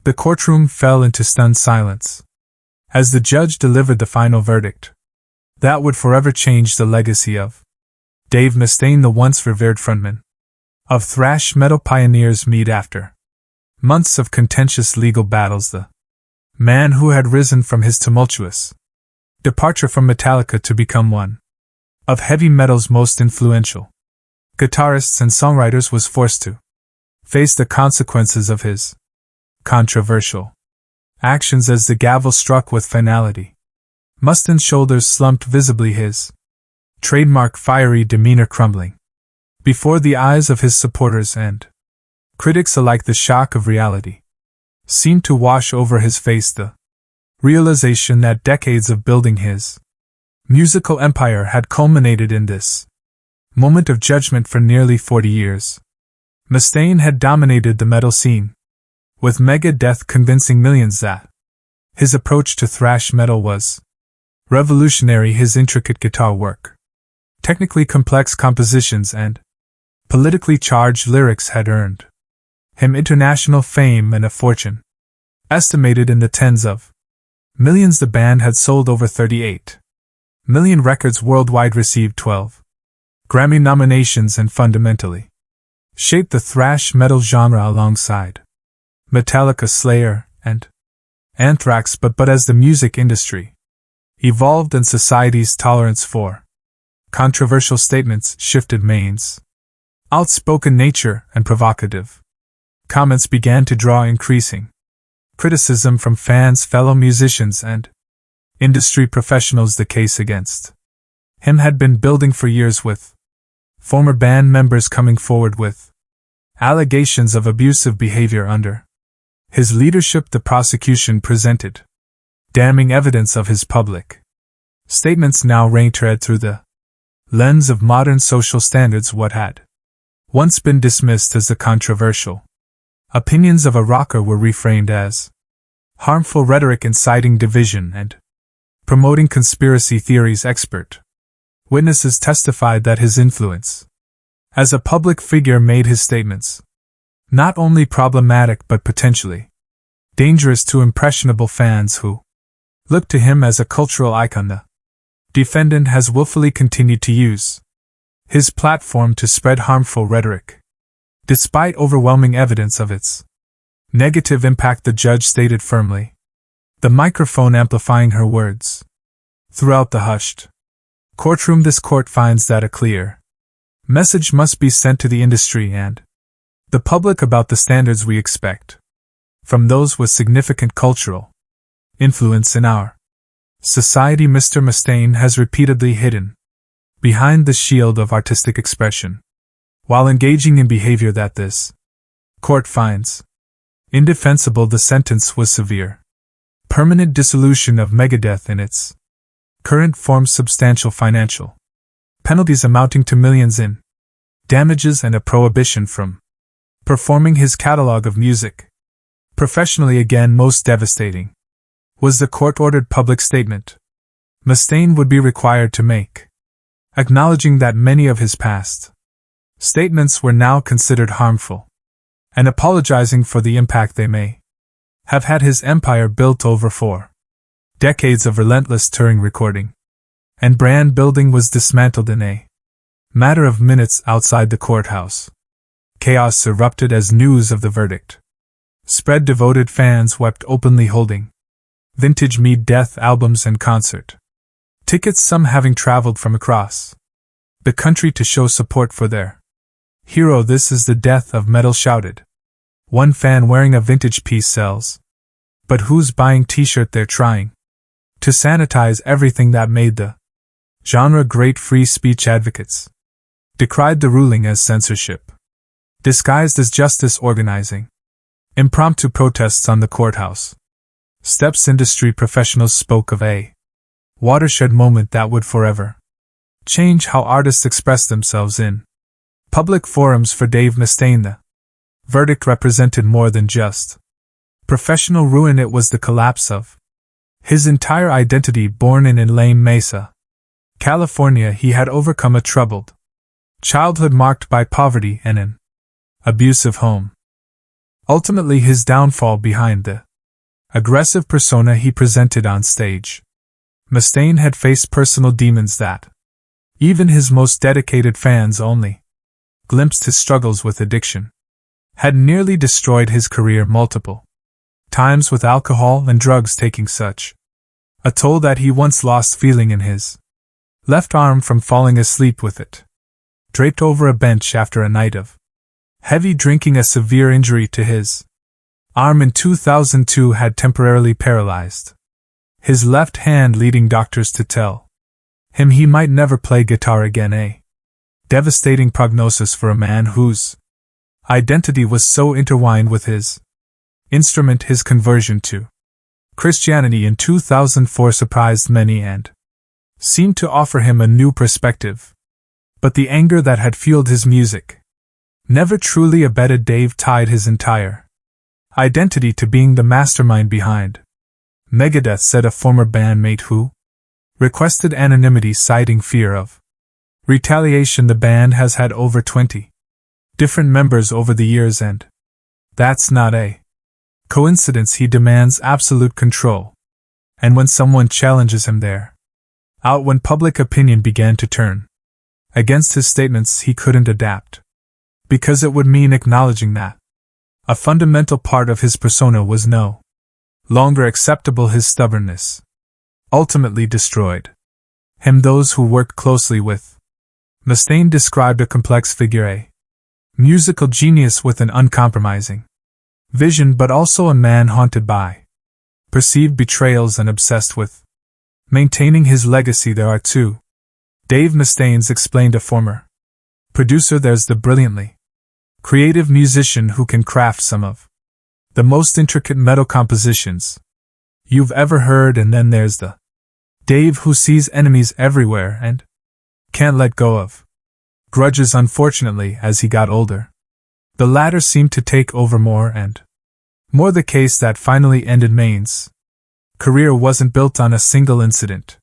The courtroom fell into stunned silence as the judge delivered the final verdict. That would forever change the legacy of Dave Mustaine, the once revered frontman of thrash metal pioneers. Meet after months of contentious legal battles, the man who had risen from his tumultuous departure from Metallica to become one of heavy metal's most influential guitarists and songwriters was forced to face the consequences of his controversial actions as the gavel struck with finality. Mustaine's shoulders slumped visibly, his trademark fiery demeanor crumbling before the eyes of his supporters and critics alike. The shock of reality seemed to wash over his face, the realization that decades of building his musical empire had culminated in this moment of judgment. For nearly 40 years, Mustaine had dominated the metal scene, with Megadeth convincing millions that his approach to thrash metal was revolutionary. His intricate guitar work, technically complex compositions, and politically charged lyrics had earned him international fame and a fortune estimated in the tens of millions. The band had sold over 38 million records worldwide, received 12 Grammy nominations, and fundamentally shaped the thrash metal genre alongside Metallica, Slayer, and Anthrax. But as the music industry evolved and society's tolerance for controversial statements shifted, Maine's outspoken nature and provocative comments began to draw increasing criticism from fans, fellow musicians, and industry professionals. The case against him had been building for years, with former band members coming forward with allegations of abusive behavior under his leadership. The prosecution presented damning evidence of his public statements now read through the lens of modern social standards. What had once been dismissed as the controversial opinions of a rocker were reframed as harmful rhetoric, inciting division and promoting conspiracy theories. Expert witnesses testified that his influence as a public figure made his statements not only problematic but potentially dangerous to impressionable fans who looked to him as a cultural icon. The defendant has willfully continued to use his platform to spread harmful rhetoric, despite overwhelming evidence of its negative impact, the judge stated firmly, the microphone amplifying her words throughout the hushed courtroom. This court finds that a clear message must be sent to the industry and the public about the standards we expect from those with significant cultural influence in our society. Mr. Mustaine has repeatedly hidden behind the shield of artistic expression while engaging in behavior that this court finds indefensible. The sentence was severe: permanent dissolution of Megadeth in its current form, substantial financial penalties amounting to millions in damages, and a prohibition from performing his catalog of music professionally again. Most devastating was the court-ordered public statement Mustaine would be required to make, acknowledging that many of his past statements were now considered harmful, and apologizing for the impact they may have had. His empire, built over 4 decades of relentless touring, recording, and brand building, was dismantled in a matter of minutes outside the courthouse. Chaos erupted as news of the verdict spread. Devoted fans wept openly, holding vintage Megadeth albums and concert tickets, some having traveled from across the country to show support for their hero. This is the death of metal, shouted one fan wearing a vintage piece. Sells, but who's buying t-shirt? They're trying to sanitize everything that made the genre great. Free speech advocates decried the ruling as censorship disguised as justice. Organizing impromptu protests on the courthouse steps, industry professionals spoke of a watershed moment that would forever change how artists express themselves in public forums. For Dave Mustaine, the verdict represented more than just professional ruin. It was the collapse of his entire identity. Born in Lame Mesa, California, he had overcome a troubled childhood marked by poverty and an abusive home. Ultimately his downfall behind the aggressive persona he presented on stage. Mustaine had faced personal demons that even his most dedicated fans only glimpsed. His struggles with addiction had nearly destroyed his career multiple times, with alcohol and drugs taking such a toll that he once lost feeling in his left arm from falling asleep with it draped over a bench after a night of heavy drinking. A severe injury to his arm in 2002 had temporarily paralyzed his left hand, leading doctors to tell him he might never play guitar again, a devastating prognosis for a man whose identity was so intertwined with his instrument. His conversion to Christianity in 2004 surprised many and seemed to offer him a new perspective. But the anger that had fueled his music never truly abated. Dave tied his entire identity to being the mastermind behind Megadeth, said a former bandmate who requested anonymity, citing fear of retaliation. The band has had over 20 different members over the years, and that's not a coincidence. He demands absolute control, and when someone challenges him there, out when public opinion began to turn against his statements, he couldn't adapt, because it would mean acknowledging that a fundamental part of his persona was no longer acceptable. His stubbornness ultimately destroyed him. Those who worked closely with Mustaine described a complex figure, a musical genius with an uncompromising vision, but also a man haunted by perceived betrayals and obsessed with maintaining his legacy. There are two Dave Mustaines, explained a former producer. There's the brilliantly creative musician who can craft some of the most intricate metal compositions you've ever heard, and then there's the Dave who sees enemies everywhere and can't let go of grudges. Unfortunately, as he got older, the latter seemed to take over more and more. The case that finally ended Maine's career wasn't built on a single incident,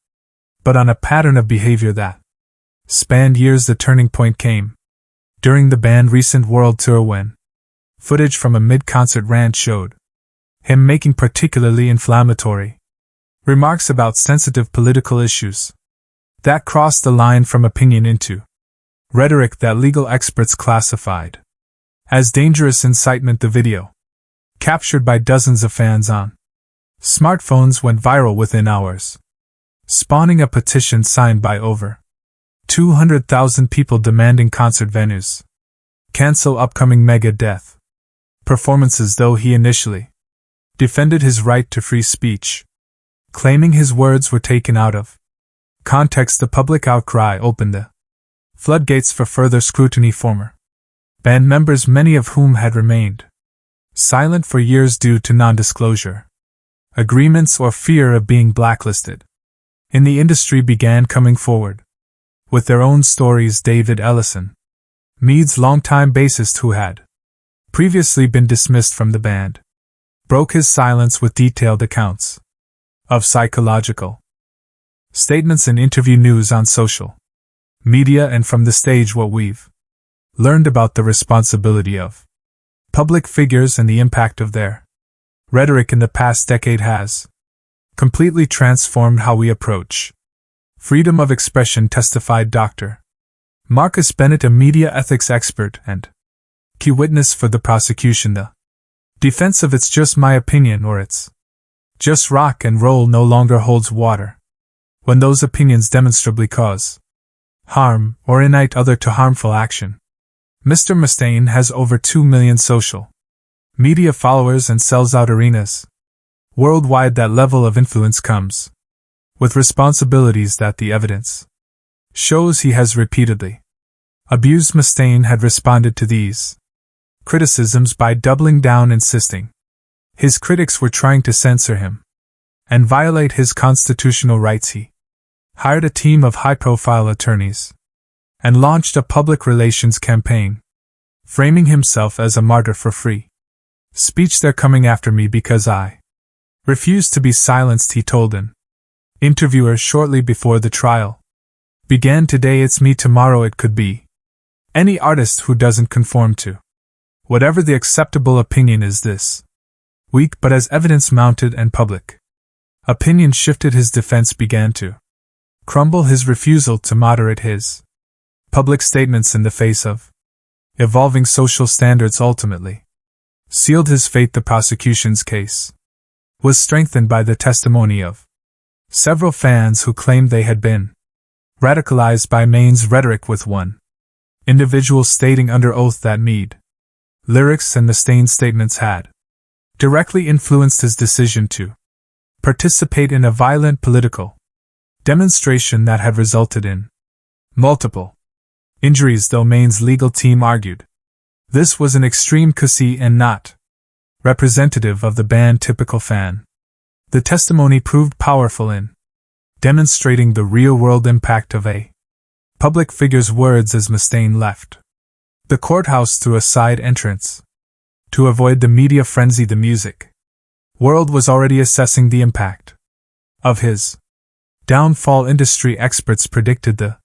but on a pattern of behavior that spanned years. The turning point came during the band's recent world tour, when footage from a mid-concert rant showed him making particularly inflammatory remarks about sensitive political issues that crossed the line from opinion into rhetoric that legal experts classified as dangerous incitement. The video, captured by dozens of fans on smartphones, went viral within hours, spawning a petition signed by over 200,000 people demanding concert venues cancel upcoming Megadeth performances. Though he initially defended his right to free speech, claiming his words were taken out of context, the public outcry opened the floodgates for further scrutiny. Former band members, many of whom had remained silent for years due to non-disclosure agreements or fear of being blacklisted in the industry, began coming forward with their own stories. David Ellison, Meade's longtime bassist who had previously been dismissed from the band, broke his silence with detailed accounts of psychological statements and interview news on social media and from the stage. What we've learned about the responsibility of public figures and the impact of their rhetoric in the past decade has completely transformed how we approach freedom of expression, testified Dr. Marcus Bennett, a media ethics expert and key witness for the prosecution. The defense of "it's just my opinion" or "it's just rock and roll" no longer holds water when those opinions demonstrably cause harm or incite other to harmful action. Mr. Mustaine has over 2 million social media followers and sells out arenas worldwide. That level of influence comes with responsibilities that the evidence shows he has repeatedly abused. Mustaine had responded to these criticisms by doubling down, insisting his critics were trying to censor him and violate his constitutional rights. He hired a team of high-profile attorneys and launched a public relations campaign, framing himself as a martyr for free speech. "They're coming after me because I refuse to be silenced," he told an interviewer shortly before the trial began. "Today it's me, tomorrow it could be any artist who doesn't conform to Whatever the acceptable opinion is this. Weak but as evidence mounted and public. Opinion shifted, his defense began to crumble, his refusal to moderate his public statements in the face of evolving social standards ultimately sealed his fate. The prosecution's case was strengthened by the testimony of several fans who claimed they had been radicalized by Maine's rhetoric, with one individual stating under oath that Mead lyrics and Mustaine's statements had directly influenced his decision to participate in a violent political demonstration that had resulted in multiple injuries, though Maine's legal team argued this was an extreme case and not representative of the band typical fan. The testimony proved powerful in demonstrating the real-world impact of a public figure's words as Mustaine left the courthouse through a side entrance to avoid the media frenzy. The music world was already assessing the impact of his downfall. Industry experts predicted the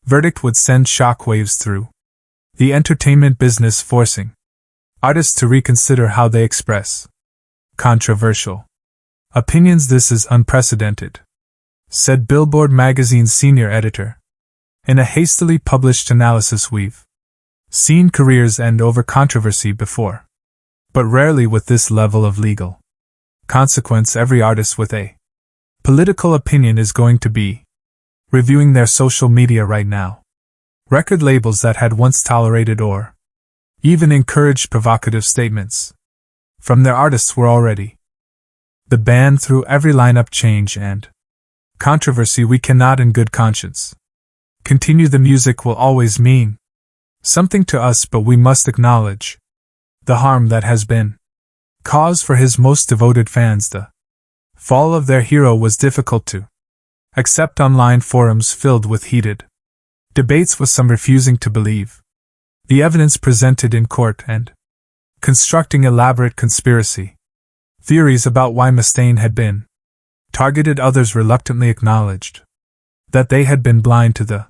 verdict would send shockwaves through the entertainment business, forcing artists to reconsider how they express controversial opinions. This is unprecedented, said Billboard magazine's senior editor. In a hastily published analysis, we've seen careers end over controversy before, but rarely with this level of legal consequence. Every artist with a political opinion is going to be reviewing their social media right now. Record labels that had once tolerated or even encouraged provocative statements from their artists were already the band through every lineup change and controversy. We cannot in good conscience continue. The music will always mean something to us, but we must acknowledge the harm that has been caused for his most devoted fans. The fall of their hero was difficult to accept. Online forums filled with heated debates, with some refusing to believe the evidence presented in court and constructing elaborate conspiracy theories about why Mustaine had been targeted. Others reluctantly acknowledged that they had been blind to the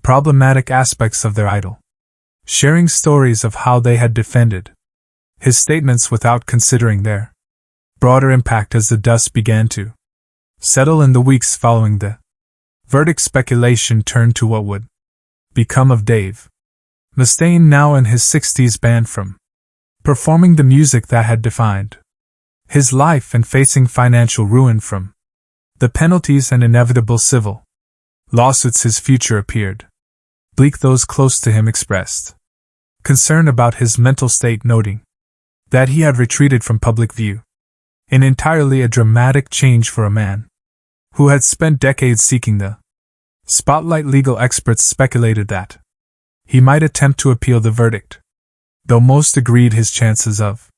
problematic aspects of their idol, sharing stories of how they had defended his statements without considering their broader impact. As the dust began to settle in the weeks following the verdict, speculation turned to what would become of Dave Mustaine, now in his 60s, banned from performing the music that had defined his life and facing financial ruin from the penalties and inevitable civil lawsuits. His future appeared bleak. Those close to him expressed concern about his mental state, noting that he had retreated from public view in entirely a dramatic change for a man who had spent decades seeking the spotlight. Legal experts speculated that he might attempt to appeal the verdict, though most agreed his chances of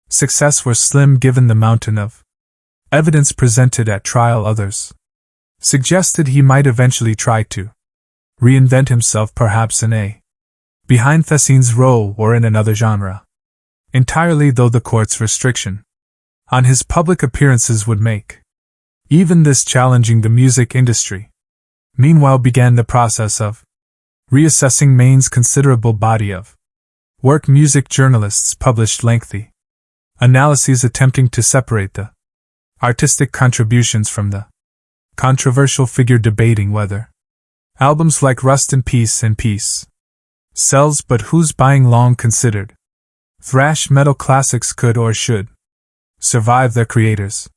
success were slim given the mountain of evidence presented at trial. Others suggested he might eventually try to reinvent himself, perhaps in a behind-the-scenes role or in another genre entirely, though the court's restriction on his public appearances would make even this challenging. The music industry meanwhile began the process of reassessing Maine's considerable body of work. Music journalists published lengthy analyses attempting to separate the artistic contributions from the controversial figure, debating whether albums like Rust in Peace and Peace sells, but who's buying. Long considered thrash metal classics could or should survive their creators'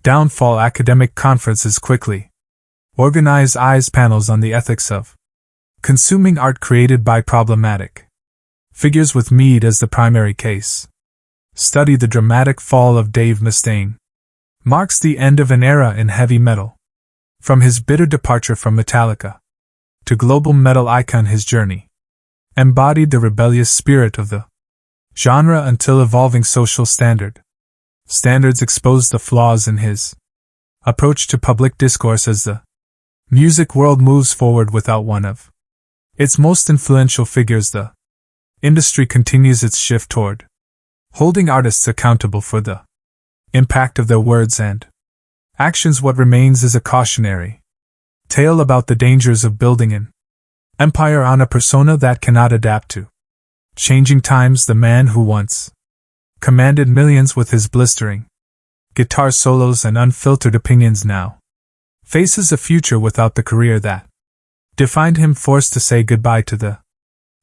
downfall. Academic conferences quickly organized eyes panels on the ethics of consuming art created by problematic figures, with Mead as the primary case study. The dramatic fall of Dave Mustaine marks the end of an era in heavy metal. From his bitter departure from Metallica to global metal icon, his journey embodied the rebellious spirit of the genre until evolving social standards exposed the flaws in his approach to public discourse. As the music world moves forward without one of its most influential figures, the industry continues its shift toward holding artists accountable for the impact of their words and actions. What remains is a cautionary tale about the dangers of building an empire on a persona that cannot adapt to Changing times, the man who once commanded millions with his blistering guitar solos and unfiltered opinions now faces a future without the career that defined him, forced to say goodbye to the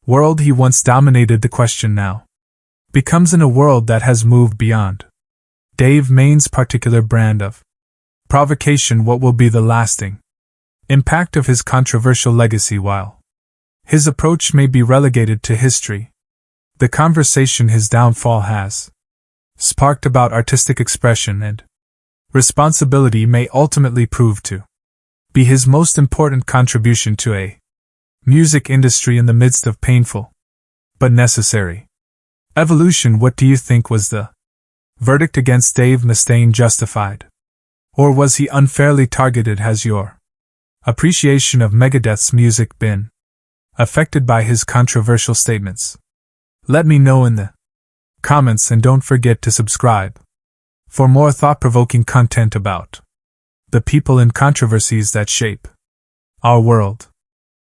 world he once dominated. The question now becomes, in a world that has moved beyond Dave Main's particular brand of provocation, what will be the lasting impact of his controversial legacy? While his approach may be relegated to history, the conversation his downfall has sparked about artistic expression and responsibility may ultimately prove to be his most important contribution to a music industry in the midst of painful but necessary evolution. What do you think? Was the verdict against Dave Mustaine justified, or was he unfairly targeted? Has your appreciation of Megadeth's music been affected by his controversial statements? Let me know in the comments, and don't forget to subscribe for more thought-provoking content about the people and controversies that shape our world.